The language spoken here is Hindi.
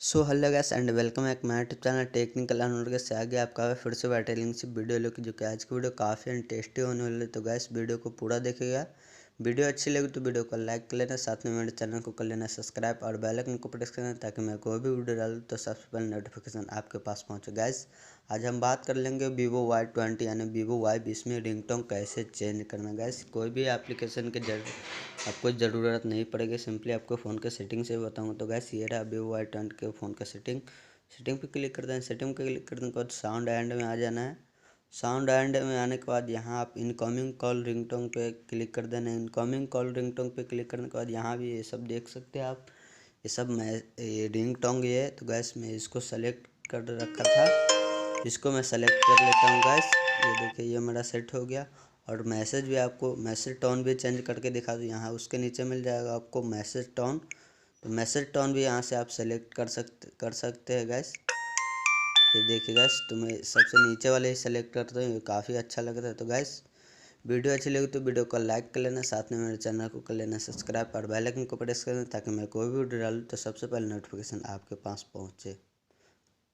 So hello guys and welcome back my YouTube channel technical Anwar से आगे आपका फिर से बैठे से वीडियो लेके जो कि आज की वीडियो काफ़ी इंटरेस्टिंग होने वाली है। तो गैस वीडियो को पूरा देखिएगा। वीडियो अच्छी लगी तो वीडियो को लाइक कर लेना, साथ में मेरे चैनल को कर लेना सब्सक्राइब और बेल आइकन को प्रेस करना ताकि मैं कोई भी वीडियो डालूँ तो सबसे पहले नोटिफिकेशन आपके पास पहुँचे। गैस आज हम बात कर लेंगे Vivo Y20 यानी Vivo Y20 में रिंगटोन कैसे चेंज करना। गैस कोई भी एप्लीकेशन के आपको ज़रूरत नहीं पड़ेगी, सिंपली आपको फ़ोन के सेटिंग से बताऊँ। तो गैस ये रहा Vivo Y20 के फ़ोन का सेटिंग पे क्लिक कर दें। सेटिंग पे क्लिक करने के बाद साउंड एंड में आ जाना है। साउंड एंड में आने के बाद यहाँ आप इनकमिंग कॉल रिंगटोन पे क्लिक कर देना। इनकमिंग कॉल रिंगटोन पे क्लिक करने के बाद यहाँ भी ये सब देख सकते हैं आप, ये सब ये रिंगटोन ये है। तो गैस मैं इसको सेलेक्ट कर रखा था, इसको मैं सेलेक्ट कर लेता हूँ। गैस ये देखिए ये मेरा सेट हो गया। और मैसेज भी आपको मैसेज टोन भी चेंज करके दिखा दूँ, यहाँ उसके नीचे मिल जाएगा आपको मैसेज टोन। तो मैसेज टोन भी यहाँ से आप सेलेक्ट कर सकते हैं। गैस ये देखिए गैस, तो मैं सबसे नीचे वाले ही सेलेक्ट करता हूँ, ये काफ़ी अच्छा लगता है। तो गैस वीडियो अच्छी लगी तो वीडियो को लाइक कर लेना, साथ में मेरे चैनल को कर लेना सब्सक्राइब और बेल आइकन को प्रेस कर लेना ताकि मैं कोई भी वीडियो डालूँ तो सबसे पहले नोटिफिकेशन आपके पास पहुँचे।